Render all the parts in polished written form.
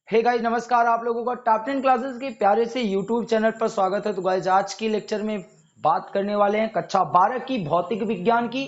Hey guys नमस्कार। आप लोगों का टॉप 10 क्लासेस के प्यारे से यूट्यूब चैनल पर स्वागत है। तो गाइस आज की लेक्चर में बात करने वाले हैं कक्षा 12 की भौतिक विज्ञान की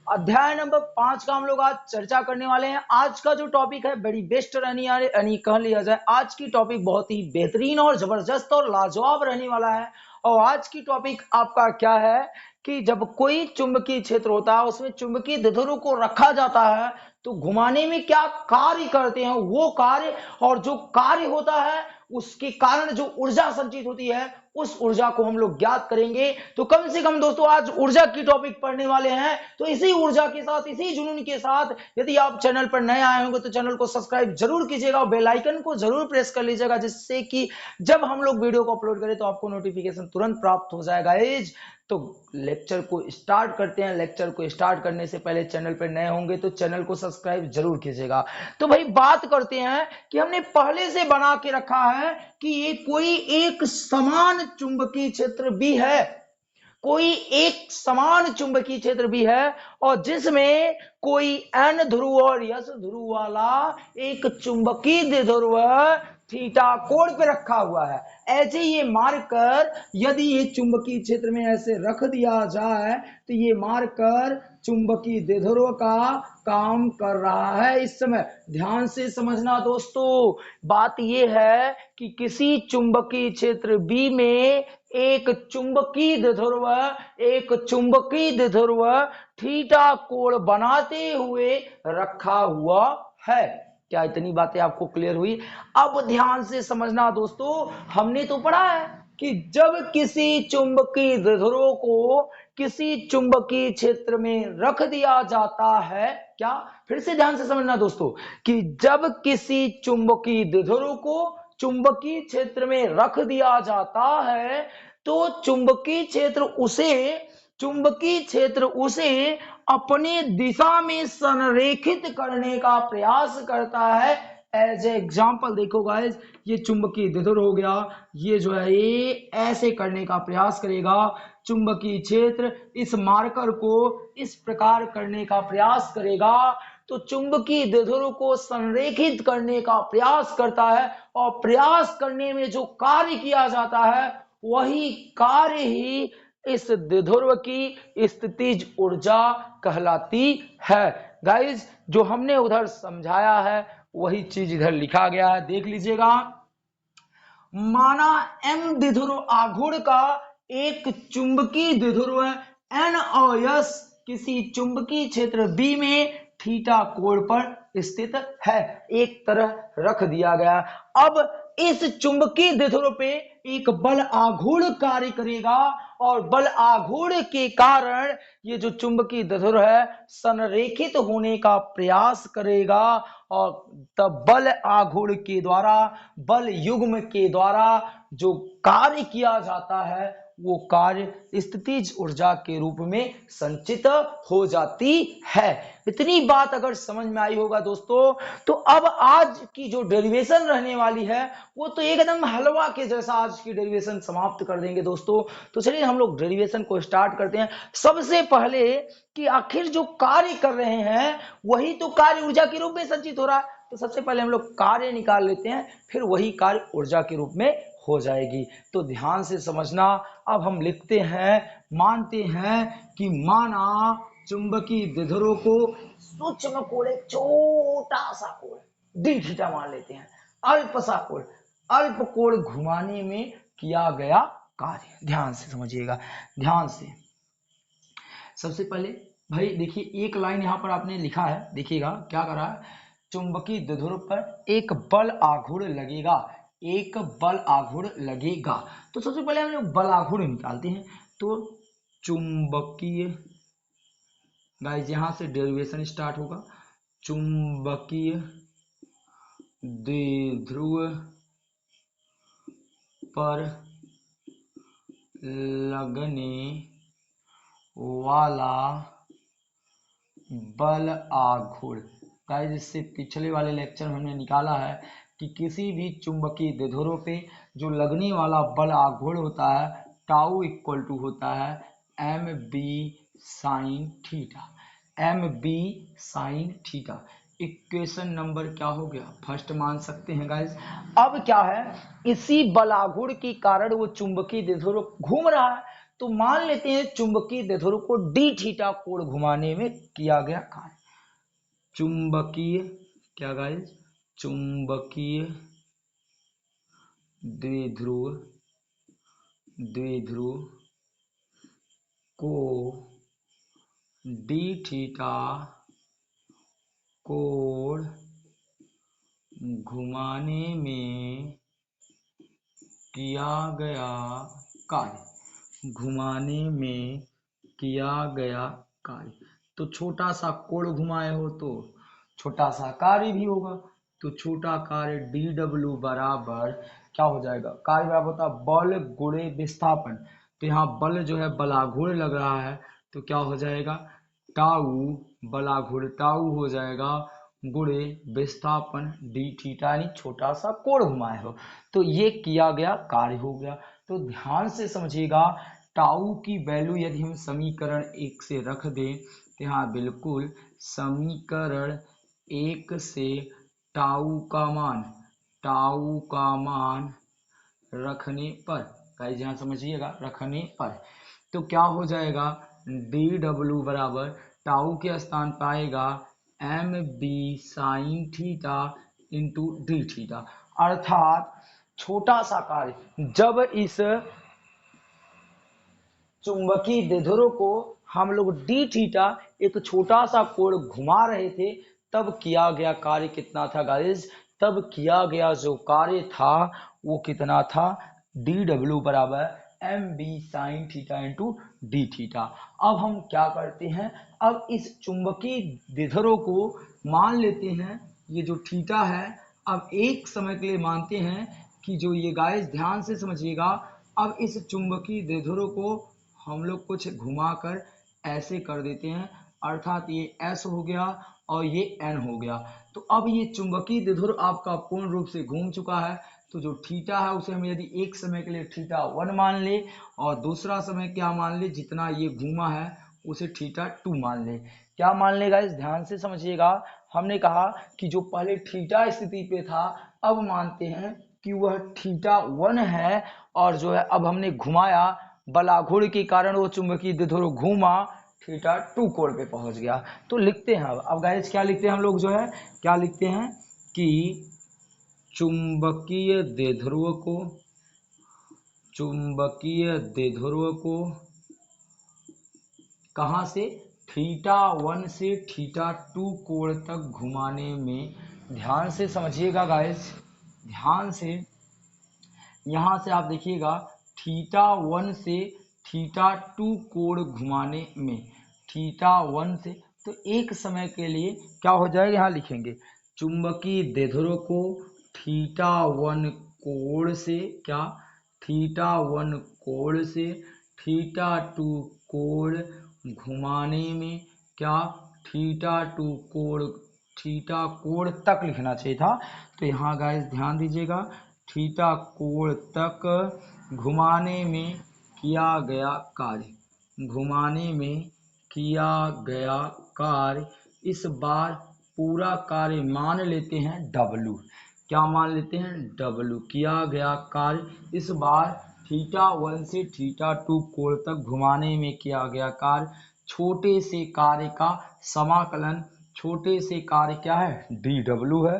अध्याय नंबर 5 का हम लोग आज चर्चा करने वाले हैं। आज का जो टॉपिक है बड़ी बेस्ट रहने यानी कह लिया जाए आज की टॉपिक बहुत ही बेहतरीन और जबरदस्त और लाजवाब रहने वाला है। और आज की टॉपिक आपका क्या है कि जब कोई चुंबकीय क्षेत्र होता है उसमें चुंबकीय द्विध्रुव को रखा जाता है तो घुमाने में क्या कार्य करते हैं वो कार्य, और जो कार्य होता है उसके कारण जो ऊर्जा संचित होती है उस ऊर्जा को हम लोग ज्ञात करेंगे। तो कम से कम दोस्तों आज ऊर्जा की टॉपिक पढ़ने वाले हैं, तो इसी ऊर्जा के साथ इसी जुनून के साथ यदि आप चैनल पर नए आए होंगे तो चैनल को सब्सक्राइब जरूर कीजिएगा और बेल आइकन को जरूर प्रेस कर लीजिएगा, जिससे कि जब हम लोग वीडियो को अपलोड करें तो आपको नोटिफिकेशन तुरंत प्राप्त हो जाएगा। एज तो लेक्चर को स्टार्ट करते हैं। लेक्चर को स्टार्ट करने से पहले चैनल पर नए होंगे तो चैनल को सब्सक्राइब जरूर कीजिएगा। तो भाई बात करते हैं कि हमने पहले से बना के रखा है कि ये कोई एक समान चुंबकीय क्षेत्र भी है, कोई एक समान चुंबकीय क्षेत्र भी है और जिसमें कोई n ध्रुव और s ध्रुव वाला एक चुंबकीय द्विध्रुव थीटा कोण पे रखा हुआ है। ऐसे ये मार्कर यदि ये चुंबकीय क्षेत्र में ऐसे रख दिया जाए तो ये मार्कर चुंबकीय द्विध्रुव का काम कर रहा है। इस समय ध्यान से समझना दोस्तों, बात ये है कि किसी चुंबकीय क्षेत्र बी में एक चुंबकीय द्विध्रुव थीटा कोण बनाते हुए रखा हुआ है। क्या इतनी बातें आपको क्लियर हुई? अब ध्यान से समझना दोस्तों, हमने तो पढ़ा है कि जब किसी चुंबकीय द्विध्रुव को किसी चुंबकीय क्षेत्र में रख दिया जाता है, क्या फिर से ध्यान से समझना दोस्तों, कि जब किसी चुंबकीय द्विध्रुव को चुंबकीय क्षेत्र में रख दिया जाता है तो चुंबकीय क्षेत्र उसे अपने दिशा में संरेखित करने का प्रयास करता है। एज एग्जाम्पल देखो गाइस, ये चुंबकीय द्विध्रुव हो गया, ये जो है ये ऐसे करने का प्रयास करेगा। चुंबकीय क्षेत्र इस मार्कर को इस प्रकार करने का प्रयास करेगा तो चुंबकीय द्विध्रुव को संरेखित करने का प्रयास करता है और प्रयास करने में जो कार्य किया जाता है वही कार्य ही इस द्विध्रुव की स्थितिज ऊर्जा कहलाती है। गाइस जो हमने उधर समझाया है वही चीज इधर लिखा गया है, देख लीजिएगा। माना m द्विध्रुव आघूर्ण का एक चुंबकीय द्विध्रुव n और s किसी चुंबकीय क्षेत्र B में थीटा कोण पर स्थित है, एक तरह रख दिया गया। अब इस चुंबकीय द्विध्रुव पे एक बल आघूर्ण कार्य करेगा और बल आघूर्ण के कारण ये जो चुंबकीय द्विध्रुव है संरेखित होने का प्रयास करेगा और तब बल आघूर्ण के द्वारा, बल युग्म के द्वारा जो कार्य किया जाता है वो कार्य स्थितिज ऊर्जा के रूप में संचित हो जाती है। इतनी बात अगर समझ में आई होगा दोस्तों, तो अब आज की जो डेरिवेशन रहने वाली है वो तो एकदम हलवा के जैसा आज की डेरिवेशन समाप्त कर देंगे दोस्तों। तो चलिए हम लोग डेरिवेशन को स्टार्ट करते हैं। सबसे पहले कि आखिर जो कार्य कर रहे हैं वही तो कार्य ऊर्जा के रूप में संचित हो रहा है, तो सबसे पहले हम लोग कार्य निकाल लेते हैं, फिर वही कार्य ऊर्जा के रूप में हो जाएगी। तो ध्यान से समझना। अब हम लिखते हैं, मानते हैं कि माना चुंबकीय द्विध्रुव को सूक्ष्म कोण, एक छोटा सा कोण डी थीटा मान लेते हैं, अल्प सा कोण, अल्प कोण घुमाने में किया गया कार्य। ध्यान से समझिएगा, ध्यान से। सबसे पहले भाई देखिए एक लाइन यहां पर आपने लिखा है, देखिएगा क्या कर रहा है, चुंबकीय द्विध्रुव पर एक बल आघूर्ण लगेगा, एक बल आघूर्ण लगेगा। तो सबसे पहले हम लोग बल आघूर्ण निकालते हैं। तो चुंबकीय, गाइस यहां से डेरिवेशन स्टार्ट होगा, चुंबकीय द्विध्रुव पर लगने वाला बल आघूर्ण। गाइस इससे पिछले वाले लेक्चर में हमने निकाला है कि किसी भी चुंबकीय द्विध्रुव पे जो लगने वाला बल आघूर्ण होता है टाउ इक्वल टू होता है M B sine theta, M B sine theta. Equation number क्या हो गया, फर्स्ट मान सकते हैं गाइस। अब क्या है, इसी बलाघुर के कारण वो चुंबकीय द्विध्रुव घूम रहा है, तो मान लेते हैं चुंबकीय द्विध्रुव को डी थीटा कोण घुमाने में किया गया कार्य। चुंबकीय क्या गाइस, चुंबकीय द्विध्रुव को डी थीटा कोण घुमाने में किया गया कार्य, घुमाने में किया गया कार्य। तो छोटा सा कोण घुमाए हो तो छोटा सा कार्य भी होगा, तो छोटा कार्य डी डब्ल्यू बराबर क्या हो जाएगा, कार्य बराबर होता है बल गुणे विस्थापन। तो यहाँ बल जो है बलाघूर्ण लग रहा है, तो क्या हो जाएगा, टाउ बलाघूर्ण टाउ हो जाएगा गुणे विस्थापन डी थीटा, यानी छोटा सा कोण घुमाए हो, तो ये किया गया कार्य हो गया। तो ध्यान से समझिएगा, टाउ की वैल्यू यदि हम समीकरण 1 से रख दें, तो यहाँ बिल्कुल समीकरण 1 से टाउ का मान रखने पर, गाइस यहाँ समझिएगा, रखने पर तो क्या हो जाएगा, डी डब्ल्यू बराबर टाउ के स्थान पाएगा M B sine theta into D theta. अर्थात छोटा सा कार्य जब इस चुंबकीय द्विध्रुव को हम लोग डी थीटा एक छोटा सा कोण घुमा रहे थे, तब किया गया कार्य कितना था गाइस, तब किया गया जो कार्य था वो कितना था, डी डब्ल्यू बराबर M B sine theta into D theta. अब हम क्या करते हैं, अब इस चुंबकीय द्विध्रुव को मान लेते हैं, ये जो थीटा है, अब एक समय के लिए मानते हैं कि जो ये गाइस ध्यान से समझिएगा, अब इस चुंबकीय द्विध्रुव को हम लोग कुछ घुमाकर ऐसे कर देते हैं, अर्थात ये S हो गया और ये N हो गया। तो अब ये चुंबकीय द्विध्रुव आपका पूर्ण रूप से घूम चुका है, तो जो थीटा है उसे हम यदि एक समय के लिए थीटा 1 मान ले और दूसरा समय क्या मान ले, जितना ये घूमा है उसे थीटा 2 मान ले। क्या मान लेगा, इस ध्यान से समझिएगा, हमने कहा कि जो पहले थीटा स्थिति पे था, अब मानते हैं कि वह थीटा 1 है, और जो है अब हमने घुमाया बलाघूर्ण के कारण वो चुंबकीय द्विध्रुव घूमा, थीटा 2 कोण पे पहुंच गया। तो लिखते हैं अब गाइस क्या लिखते हैं हम लोग, जो है क्या लिखते हैं कि चुंबकीय द्विध्रुव को कहां से, थीटा 1 से थीटा 2 कोण तक घुमाने में, ध्यान से समझिएगा गाइस, ध्यान से, यहां से आप देखिएगा थीटा 1 से थीटा 2 कोण घुमाने में, थीटा 1 से, तो एक समय के लिए क्या हो जाएगा, यहाँ लिखेंगे चुंबकीय द्विध्रुव को थीटा 1 कोण से, क्या थीटा 1 कोण से थीटा 2 कोण घुमाने में, क्या थीटा 2 कोण, थीटा कोण तक लिखना चाहिए था, तो यहाँ गाइस ध्यान दीजिएगा, थीटा कोण तक घुमाने में किया गया कार्य, घुमाने में किया गया कार्य, इस बार पूरा कार्य मान लेते हैं W, क्या मान लेते हैं, W किया गया कार्य, इस बार थीटा 1 से थीटा 2 कोण तक घुमाने में किया गया कार्य, छोटे से कार्य का समाकलन, छोटे से कार्य क्या है, DW है,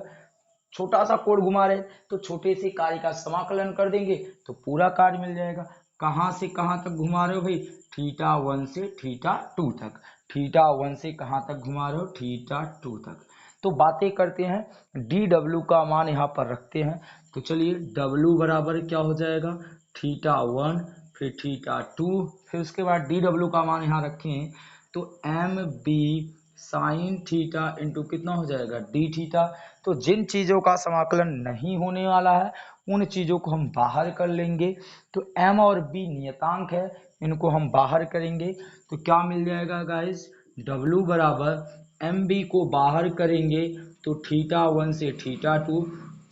छोटा सा कोण घुमा रहे तो छोटे से कार्य का समाकलन कर देंगे तो पूरा कार्य मिल जाएगा। कहां से कहां तक घुमा रहे हो भाई, थीटा 1 से थीटा 2 तक, थीटा 1 से कहां तक घुमा रहे हो, थीटा 2 तक। तो बातें करते हैं, डी डब्ल्यू का मान यहाँ पर रखते हैं, तो चलिए डब्ल्यू बराबर क्या हो जाएगा, थीटा 1 फिर थीटा 2, फिर उसके बाद डी डब्ल्यू का मान यहाँ रखें तो M B sine theta into कितना हो जाएगा, डी थीटा। तो जिन चीज़ों का समाकलन नहीं होने वाला है उन चीज़ों को हम बाहर कर लेंगे, तो m और b नियतांक है, इनको हम बाहर करेंगे तो क्या मिल जाएगा गाइस, w बराबर एम बी को बाहर करेंगे तो थीटा 1 से थीटा 2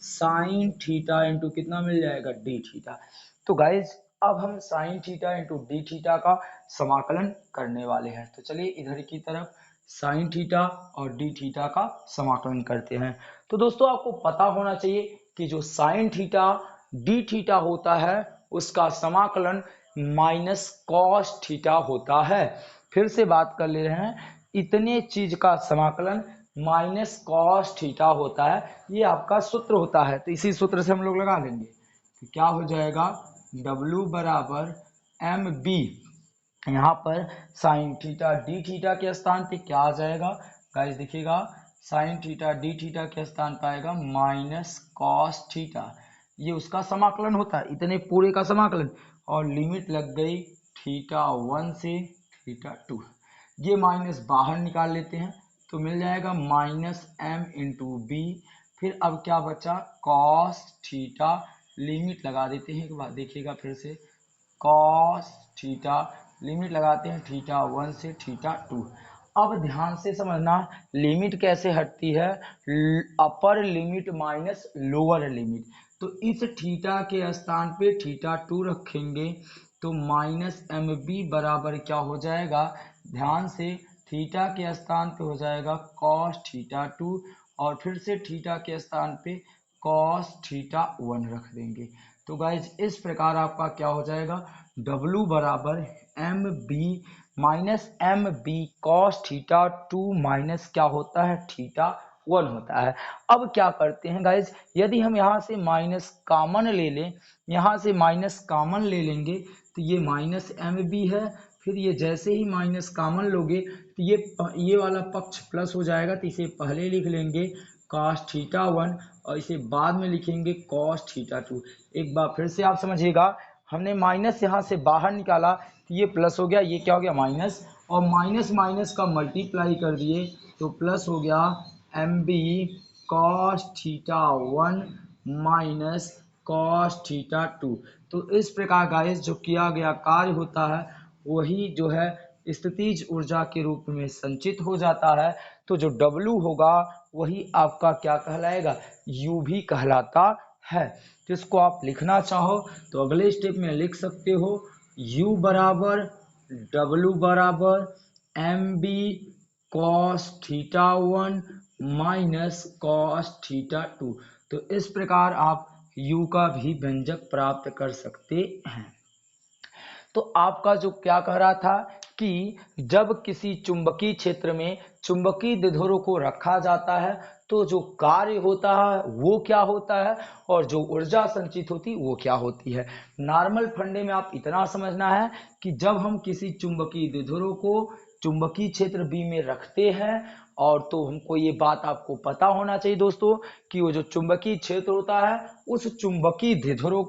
साइन थीटा इंटू कितना मिल जाएगा, डी थीटा। तो गाइस अब हम sign theta into D theta का समाकलन करने वाले हैं, तो चलिए इधर की तरफ साइन थीटा और डी थीटा का समाकलन करते हैं। तो दोस्तों आपको पता होना चाहिए कि जो साइन थीटा डी थीटा होता है उसका समाकलन माइनस कॉस थीटा होता है। फिर से बात कर ले रहे हैं, इतने चीज का समाकलन माइनस कॉस थीटा होता है, ये आपका सूत्र होता है। तो इसी सूत्र से हम लोग लगा देंगे, तो क्या हो जाएगा, W बराबर एम बी, यहाँ पर साइन थीटा डी थीटा के स्थान पे क्या आ जाएगा गाइस, देखिएगा साइन थीटा डी थीटा के स्थान पे आएगा माइनस कॉस थीटा, ये उसका समाकलन होता है, इतने पूरे का समाकलन, और लिमिट लग गई थीटा 1 से थीटा 2, ये माइनस बाहर निकाल लेते हैं तो मिल जाएगा माइनस एम इंटू बी। फिर अब क्या बचा, कॉस थीटा, लिमिट लगा देते हैं, एक बार देखिएगा फिर से, कॉस थीटा, लिमिट लगाते हैं थीटा 1 से थीटा 2। अब ध्यान से समझना लिमिट कैसे हटती है, upper limit minus lower limit. तो इस थीटा के स्थान पे थीटा 2 रखेंगे तो माइनस एम बी बराबर क्या हो जाएगा, ध्यान से, थीटा के स्थान पे हो जाएगा कॉस थीटा 2 और फिर से थीटा के स्थान पे कॉस थीटा 1 रख देंगे। तो गाइज इस प्रकार आपका क्या हो जाएगा, W बराबर M B minus M B cos theta 2 minus क्या होता है, थीटा 1 होता है। अब क्या करते हैं गाइज, यदि हम यहाँ से माइनस कॉमन ले लें, यहाँ से माइनस कॉमन ले लेंगे तो ये माइनस एम बी है, फिर ये जैसे ही माइनस कॉमन लोगे तो ये वाला पक्ष प्लस हो जाएगा, तो इसे पहले लिख लेंगे कॉस थीटा 1 और इसे बाद में लिखेंगे कॉस थीटा 2। एक बार फिर से आप समझिएगा, हमने माइनस यहाँ से बाहर निकाला तो ये प्लस हो गया, ये क्या हो गया माइनस, और माइनस माइनस का मल्टीप्लाई कर दिए तो प्लस हो गया M B cos theta 1 minus cos theta 2। तो इस प्रकार गाइस जो किया गया कार्य होता है वही जो है स्थितिज ऊर्जा के रूप में संचित हो जाता है। तो जो W होगा वही आपका क्या कहलाएगा, U भी कहलाता है। जिसको आप लिखना चाहो तो अगले स्टेप में लिख सकते हो, U बराबर W बराबर M B cos theta 1 minus cos theta 2। तो इस प्रकार आप U का भी व्यंजक प्राप्त कर सकते हैं। तो आपका जो क्या कह रहा था कि जब किसी चुंबकीय क्षेत्र में चुंबकीय द्विध्रुव को रखा जाता है तो जो कार्य होता है वो क्या होता है और जो ऊर्जा संचित होती वो क्या होती है। नॉर्मल फंडे में आप इतना समझना है कि जब हम किसी चुंबकीय द्विध्रुव को चुंबकीय क्षेत्र बी में रखते हैं, और तो हमको ये बात आपको पता होना चाहिए दोस्तों कि वो जो चुंबकीय क्षेत्र होता है उस चुंबकीय द्विध्रुव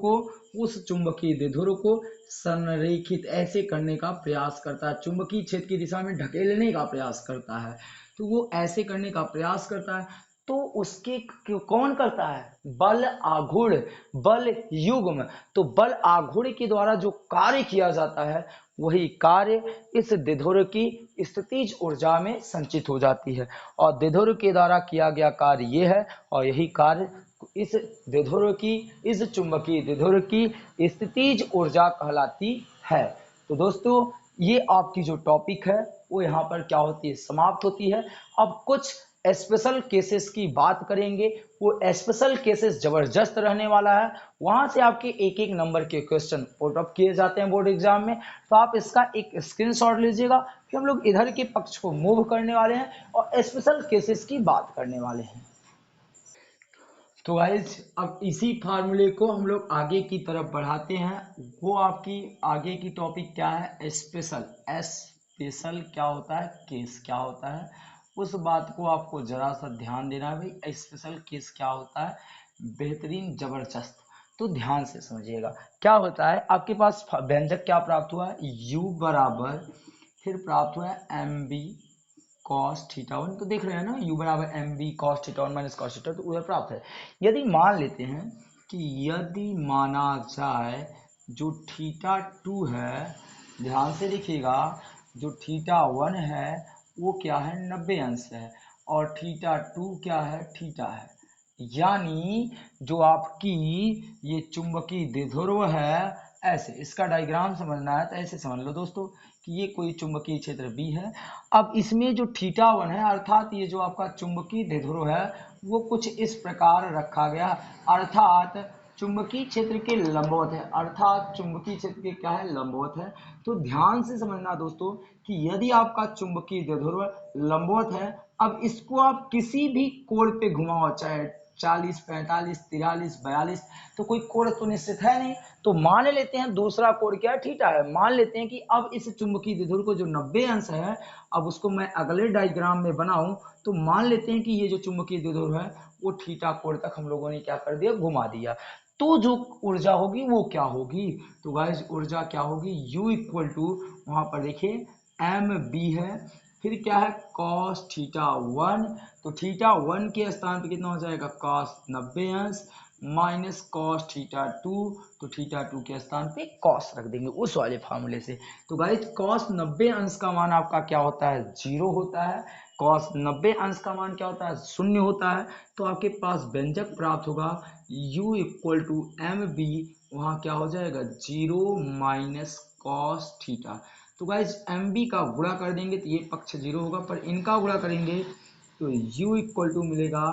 को संरेखित ऐसे करने का प्रयास करता है, चुंबकीय क्षेत्र की दिशा में ढकेलने का प्रयास करता है। तो वो ऐसे करने का प्रयास करता है तो उसके कौन करता है, बल आघूर्ण, बल युग्म। तो बल आघूर्ण के द्वारा जो कार्य किया जाता है वही कार्य इस द्विध्रुव की स्थितिज ऊर्जा में संचित हो जाती है, और द्विध्रुव के द्वारा किया गया कार्य ये है, और यही कार्य इस द्विध्रुव की, इस चुंबकीय द्विध्रुव की स्थितिज ऊर्जा कहलाती है। तो दोस्तों ये आपकी जो टॉपिक है वो यहाँ पर क्या होती है, समाप्त होती है। अब कुछ स्पेशल केसेस की बात करेंगे, वो स्पेशल केसेस जबरदस्त रहने वाला है, वहां से आपके एक एक नंबर के क्वेश्चन पुट अप किए जाते हैं बोर्ड एग्जाम में। तो आप इसका एक स्क्रीनशॉट लीजिएगा, फिर हम लोग इधर के पक्ष को मूव करने वाले हैं और स्पेशल केसेस की बात करने वाले हैं। तो गाइज अब इसी फार्मूले को हम लोग आगे की तरफ बढ़ाते हैं। वो आपकी आगे की टॉपिक क्या है, स्पेशल। स्पेशल क्या होता है, केस क्या होता है, उस बात को आपको जरा सा ध्यान देना है भाई। स्पेशल केस क्या होता है, बेहतरीन जबरदस्त। तो ध्यान से समझिएगा क्या होता है, आपके पास व्यंजक क्या प्राप्त हुआ है, U बराबर, फिर प्राप्त हुआ है एम बी कॉस थीटा 1। तो देख रहे हैं ना, U बराबर M B cos theta 1 minus cos theta, तो उधर प्राप्त है। यदि मान लेते हैं कि यदि माना जाए जो थीटा 2 है, ध्यान से देखिएगा, जो थीटा 1 है वो क्या है, 90 अंश है, और थीटा 2 क्या है, थीटा है। यानी जो आपकी ये चुंबकीय द्विध्रुव है, ऐसे इसका डायग्राम समझना है तो ऐसे समझ लो दोस्तों, कि ये कोई चुंबकीय क्षेत्र B है। अब इसमें जो θ1 है अर्थात ये जो आपका चुंबकीय द्विध्रुव है वो कुछ इस प्रकार रखा गया, अर्थात चुंबकीय क्षेत्र के लंबवत है, अर्थात चुंबकीय क्षेत्र के क्या है, लंबवत है। तो ध्यान से समझना दोस्तों कि यदि आपका चुंबकीय द्विध्रुव लंबवत है, अब इसको आप किसी भी कोण पे घुमाओ, चाहे 40, 45, 43, 42, तो कोई कोण तो निश्चित है नहीं। तो मान लेते हैं दूसरा कोण क्या है, थीटा है। मान लेते हैं कि अब इस चुंबकीय द्विध्रुव को जो 90 अंश है, अब उसको मैं अगले डायग्राम में बनाऊं तो मान लेते हैं कि ये जो चुंबकीय द्विध्रुव है वो थीटा कोण तक हम लोगों ने क्या कर दिया, घुमा दिया। तो जो ऊर्जा होगी वो क्या होगी, तो गाइस ऊर्जा क्या होगी, U इक्वल टू, वहां पर देखिए mb है, फिर क्या है cos θ1, तो θ1 के स्थान पे कितना हो जाएगा cos 90 अंश माइनस cos θ2, तो θ2 के स्थान पे cos रख देंगे उस वाले फार्मूले से। तो गाइस cos 90 अंश का मान आपका क्या होता है, 0 होता है। cos 90 अंश का मान क्या होता है, 0 होता है। तो आपके पास व्यंजक प्राप्त होगा U इक्वल टू mb, वहां क्या हो जाएगा 0 माइनस cos θ। तो गाइज mb का गुणा कर देंगे तो ये पक्ष 0 होगा, पर इनका गुणा करेंगे तो u इक्वल टू मिलेगा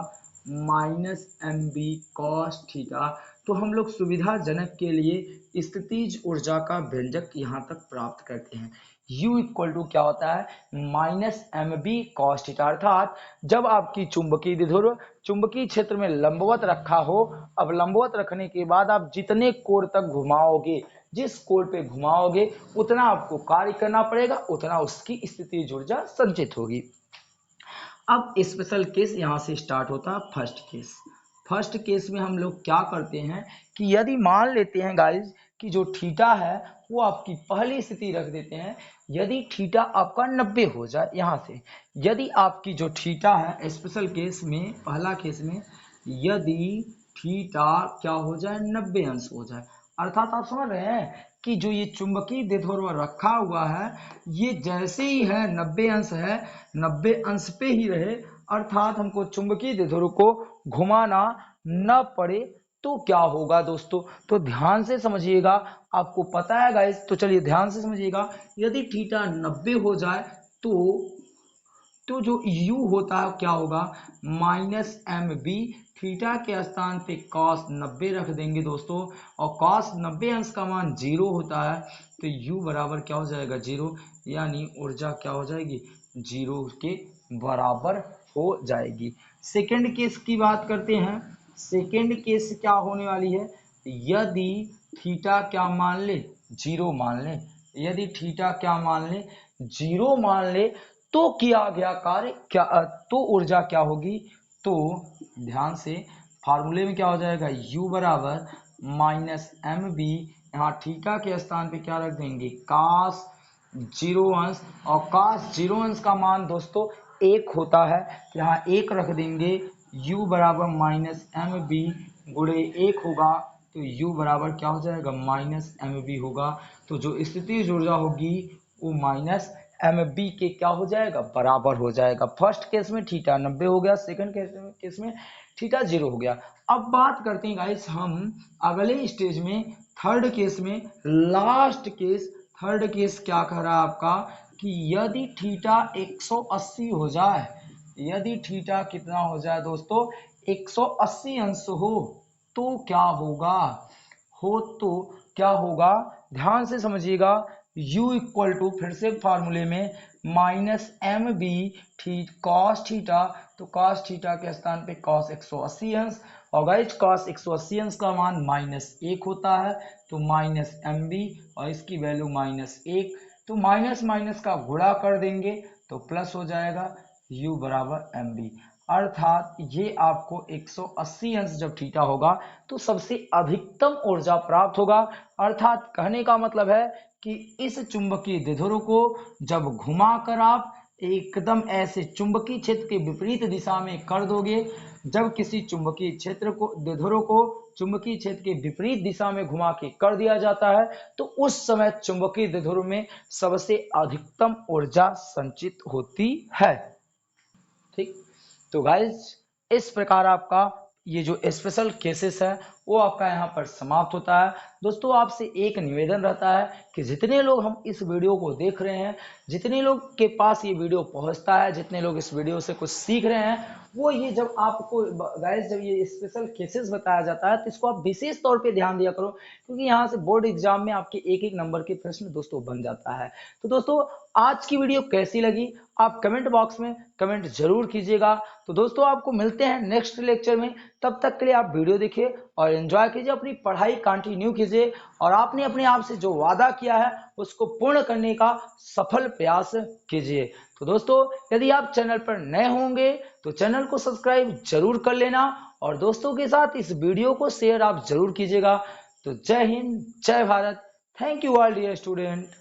माइनस mb cos θ। तो हम लोग सुविधाजनक के लिए स्थितिज ऊर्जा का व्यंजक यहाँ तक प्राप्त करते हैं। u इक्वल टू क्या होता है, माइनस mb cos θ, अर्थात जब आपकी चुंबकीय द्विध्रुव चुंबकीय क्षेत्र में लंबवत रखा हो, अब लंबवत रखने के बाद आप जितने कोण तक घुमाओगे, जिस कोण पे घुमाओगे उतना आपको कार्य करना पड़ेगा, उतना उसकी स्थितिज ऊर्जा संचित होगी। अब स्पेशल केस यहां से स्टार्ट होता है, फर्स्ट केस। फर्स्ट केस में हम लोग क्या करते हैं कि यदि मान लेते हैं गाइज कि जो थीटा है वो आपकी पहली स्थिति रख देते हैं, यदि थीटा आपका 90 हो जाए, यहां से यदि आपकी जो थीटा है स्पेशल केस में, पहला केस में यदि थीटा क्या हो जाए, 90 अंश हो जाए, अर्थात आप समझ रहे हैं कि जो ये चुंबकीय द्विध्रुव रखा हुआ है ये जैसे ही है 90 अंश है, 90 अंश पे ही रहे, अर्थात हमको चुंबकीय द्विध्रुव को घुमाना न पड़े। तो क्या होगा दोस्तों, तो ध्यान से समझिएगा, आपको पता है गाइस, तो चलिए ध्यान से समझिएगा, यदि थीटा 90 हो जाए तो जो u होता है क्या होगा, माइनस mb, थीटा के स्थान पे cos 90 रख देंगे दोस्तों, और cos 90 अंश का मान 0 होता है, तो u बराबर क्या हो जाएगा 0, यानी ऊर्जा क्या हो जाएगी 0 के बराबर हो जाएगी। सेकेंड केस की बात करते हैं। सेकेंड केस क्या होने वाली है, यदि थीटा क्या मान ले, 0 मान ले, यदि थीटा क्या मान ले, 0 मान ले, तो किया गया कार्य क्या, तो ऊर्जा क्या होगी, तो ध्यान से फार्मूले में क्या हो जाएगा, u बराबर माइनस mb, यहाँ थीटा के स्थान पे क्या रख देंगे cos 0 अंश, और cos 0 अंश का मान दोस्तों 1 होता है, यहाँ 1 रख देंगे, u बराबर माइनस mb गुणे 1 होगा, तो u बराबर क्या हो जाएगा माइनस mb होगा। तो जो स्थितिज ऊर्जा होगी वो माइनस mb के क्या हो जाएगा, बराबर हो जाएगा। फर्स्ट केस में थीटा 90 हो गया, सेकंड केस में थीटा 0 हो गया। अब बात करते हैं गाइस हम अगले स्टेज में, थर्ड केस में, लास्ट केस। थर्ड केस क्या कह रहा है आपका कि यदि थीटा 180 हो जाए, यदि थीटा कितना हो जाए दोस्तों 180 अंश हो, तो क्या होगा, हो तो क्या होगा, ध्यान से समझिएगा, u इक्वल टू फिर से फार्मूले में minus M B cos theta, तो कॉस थीटा के स्थान पे कॉस 180 अंश, और गाइस कॉस 180 अंश का मान -1 होता है, तो माइनस एम बी, और इसकी वैल्यू -1, तो माइनस माइनस का गुणा कर देंगे तो प्लस हो जाएगा, u बराबर एम बी, अर्थात ये आपको 180 अंश जब थीटा होगा तो सबसे अधिकतम ऊर्जा प्राप्त होगा। अर्थात कहने का मतलब है कि इस चुंबकीय द्विध्रुव को जब घुमाकर आप एकदम ऐसे चुंबकीय क्षेत्र के विपरीत दिशा में कर दोगे, जब किसी चुंबकीय क्षेत्र को द्विध्रुव को चुंबकीय क्षेत्र के विपरीत दिशा में घुमा के कर दिया जाता है, तो उस समय चुंबकीय द्विध्रुव में सबसे अधिकतम ऊर्जा संचित होती है। ठीक, तो गाइज इस प्रकार आपका ये जो स्पेशल केसेस है वो आपका यहाँ पर समाप्त होता है। दोस्तों आपसे एक निवेदन रहता है कि जितने लोग हम इस वीडियो को देख रहे हैं, जितने लोग के पास ये वीडियो पहुंचता है, जितने लोग इस वीडियो से कुछ सीख रहे हैं, वो ये जब आपको गाइस जब ये स्पेशल केसेस बताया जाता है तो इसको आप विशेष तौर पे ध्यान दिया करो, क्योंकि यहाँ से बोर्ड एग्जाम में आपके एक एक नंबर के प्रश्न दोस्तों बन जाता है। तो दोस्तों आज की वीडियो कैसी लगी आप कमेंट बॉक्स में कमेंट जरूर कीजिएगा। तो दोस्तों आपको मिलते हैं नेक्स्ट लेक्चर में, तब तक के लिए आप वीडियो देखिए और एंजॉय कीजिए, अपनी पढ़ाई कंटिन्यू कीजिए और आपने अपने आप से जो वादा किया है उसको पूर्ण करने का सफल प्रयास कीजिए। तो दोस्तों यदि आप चैनल पर नए होंगे तो चैनल को सब्सक्राइब जरूर कर लेना और दोस्तों के साथ इस वीडियो को शेयर आप जरूर कीजिएगा। तो जय हिंद, जय Bharat, thank you all dear student.